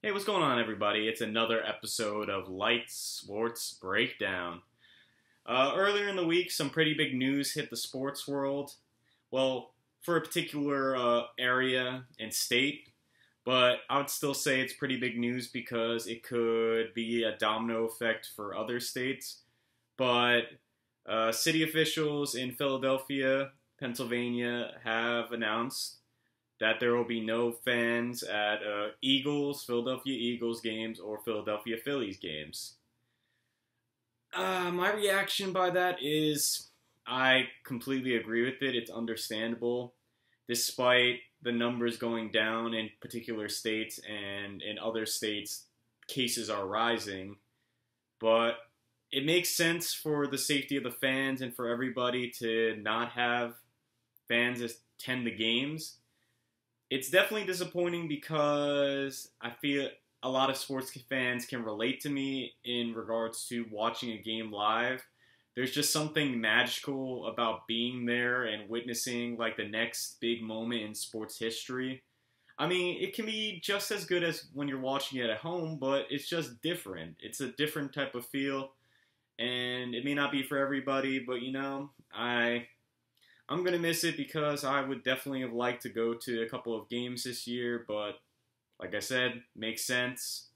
Hey, what's going on, everybody? It's another episode of Light Sports Breakdown. Earlier in the week, some pretty big news hit the sports world. Well, for a particular area and state, but I would still say it's pretty big news because it could be a domino effect for other states. But city officials in Philadelphia, Pennsylvania, have announced that there will be no fans at Philadelphia Eagles games or Philadelphia Phillies games. My reaction by that is I completely agree with it. It's understandable, despite the numbers going down in particular states and in other states, cases are rising. But it makes sense for the safety of the fans and for everybody to not have fans attend the games. It's definitely disappointing because I feel a lot of sports fans can relate to me in regards to watching a game live. There's just something magical about being there and witnessing like the next big moment in sports history. I mean, it can be just as good as when you're watching it at home, but it's just different. It's a different type of feel, and it may not be for everybody, but I'm gonna miss it because I would definitely have liked to go to a couple of games this year, but like I said, makes sense.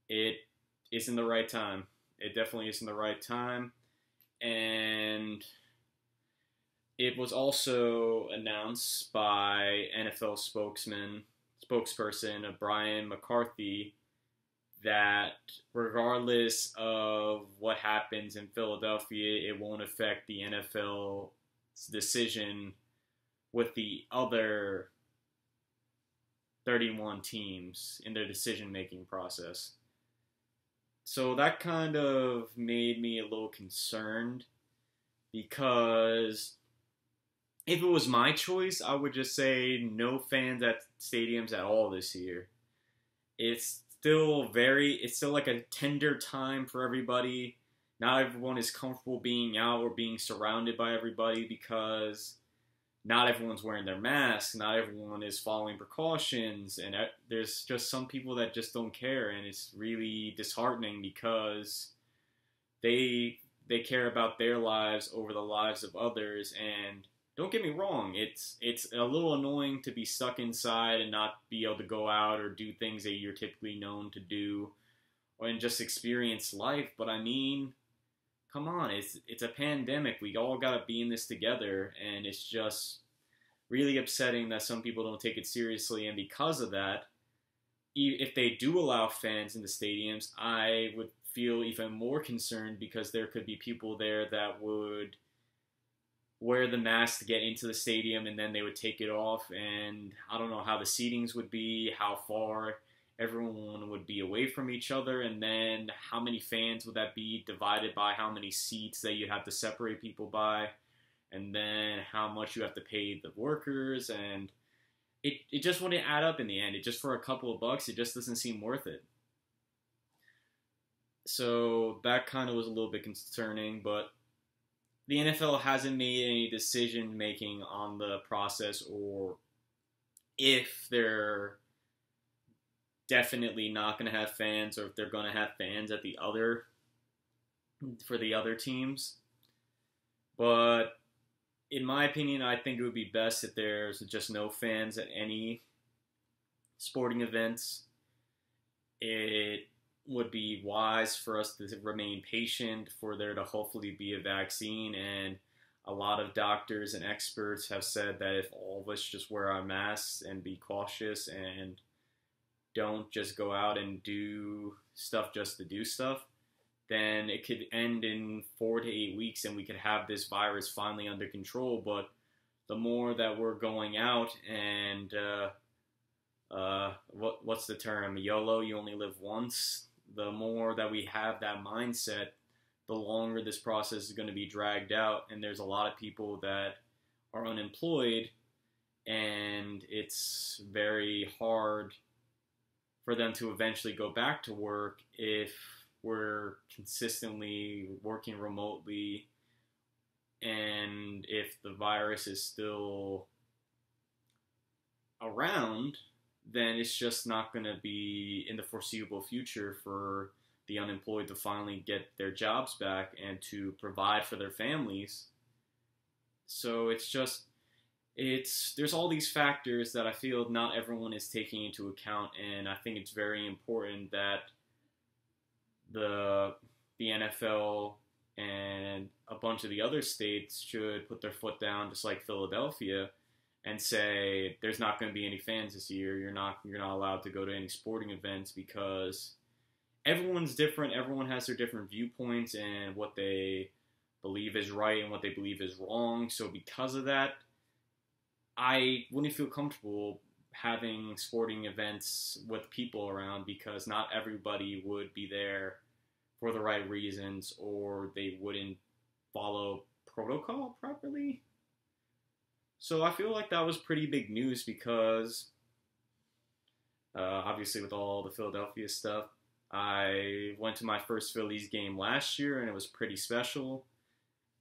It isn't the right time. It definitely isn't the right time. And it was also announced by NFL spokesperson Brian McCarthy that regardless of what happens in Philadelphia, it won't affect the NFL's decision with the other 31 teams in their decision making process. So that kind of made me a little concerned because if it was my choice, I would just say no fans at stadiums at all this year. It's still like a tender time for everybody. Not everyone is comfortable being out or being surrounded by everybody because not everyone's wearing their masks, not everyone is following precautions, and there's just some people that just don't care, and it's really disheartening because they they care about their lives over the lives of others. And don't get me wrong, it's a little annoying to be stuck inside and not be able to go out or do things that you're typically known to do, and just experience life. But I mean, come on, it's a pandemic. We all gotta be in this together, and it's just really upsetting that some people don't take it seriously. And because of that, if they do allow fans in the stadiums, I would feel even more concerned because there could be people there that would wear the mask to get into the stadium and then they would take it off, and I don't know how the seatings would be, how far everyone would be away from each other, and then how many fans would that be divided by how many seats that you have to separate people by, and then how much you have to pay the workers, and it just wouldn't add up in the end. It just, for a couple of bucks, it just doesn't seem worth it. So that kind of was a little bit concerning, but the NFL hasn't made any decision making on the process or if they're definitely not going to have fans or if they're going to have fans at the other for the other teams. But in my opinion, I think it would be best if there's just no fans at any sporting events. It would be wise for us to remain patient, for there to hopefully be a vaccine. And a lot of doctors and experts have said that if all of us just wear our masks and be cautious and don't just go out and do stuff just to do stuff, then it could end in 4 to 8 weeks and we could have this virus finally under control. But the more that we're going out and what's the term? YOLO, you only live once. The more that we have that mindset, the longer this process is going to be dragged out. And there's a lot of people that are unemployed, and it's very hard for them to eventually go back to work if we're consistently working remotely and if the virus is still around. then it's just not going to be in the foreseeable future for the unemployed to finally get their jobs back and to provide for their families. So there's all these factors that I feel not everyone is taking into account, and I think it's very important that the NFL and a bunch of the other states should put their foot down, just like Philadelphia, and say there's not going to be any fans this year. You're not allowed to go to any sporting events because everyone's different. Everyone has their different viewpoints and what they believe is right and what they believe is wrong. So because of that, I wouldn't feel comfortable having sporting events with people around because not everybody would be there for the right reasons or they wouldn't follow protocol properly. So I feel like that was pretty big news because obviously with all the Philadelphia stuff, I went to my first Phillies game last year and it was pretty special.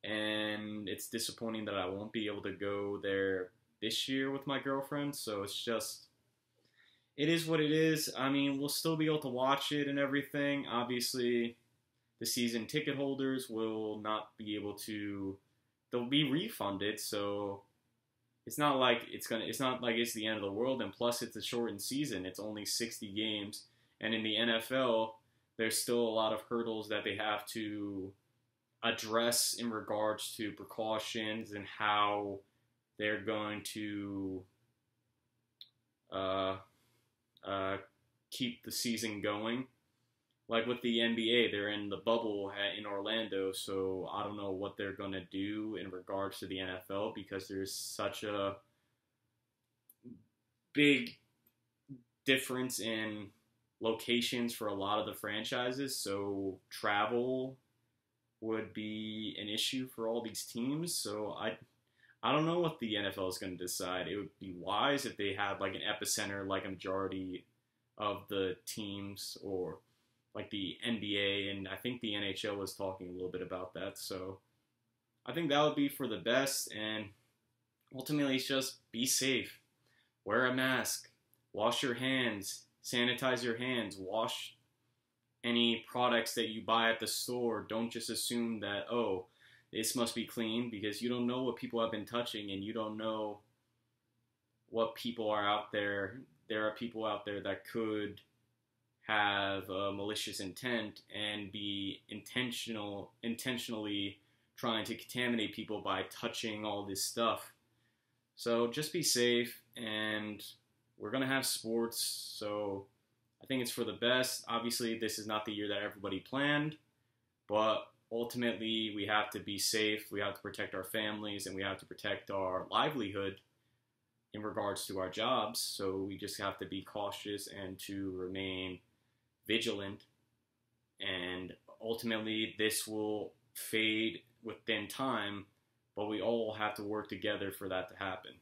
And it's disappointing that I won't be able to go there this year with my girlfriend. So it is what it is. I mean, we'll still be able to watch it and everything. Obviously, the season ticket holders will not be able to, they'll be refunded. So it's not like it's the end of the world. And plus, it's a shortened season. It's only 60 games. And in the NFL, there's still a lot of hurdles that they have to address in regards to precautions and how they're going to keep the season going. Like with the NBA, they're in the bubble in Orlando, so I don't know what they're going to do in regards to the NFL because there's such a big difference in locations for a lot of the franchises, so travel would be an issue for all these teams. So I don't know what the NFL is going to decide. It would be wise if they had like an epicenter, like a majority of the teams, or like the NBA, and I think the NHL was talking a little bit about that. So I think that would be for the best, and ultimately it's just be safe. Wear a mask. Wash your hands. Sanitize your hands. Wash any products that you buy at the store. Don't just assume that, oh, this must be clean, because you don't know what people have been touching, and you don't know what people are out there. There are people out there that could have a malicious intent and be intentionally trying to contaminate people by touching all this stuff. So just be safe, and we're going to have sports, so I think it's for the best. Obviously, this is not the year that everybody planned, but ultimately we have to be safe, we have to protect our families, and we have to protect our livelihood in regards to our jobs. So we just have to be cautious and to remain vigilant, and ultimately this will fade within time, but we all have to work together for that to happen.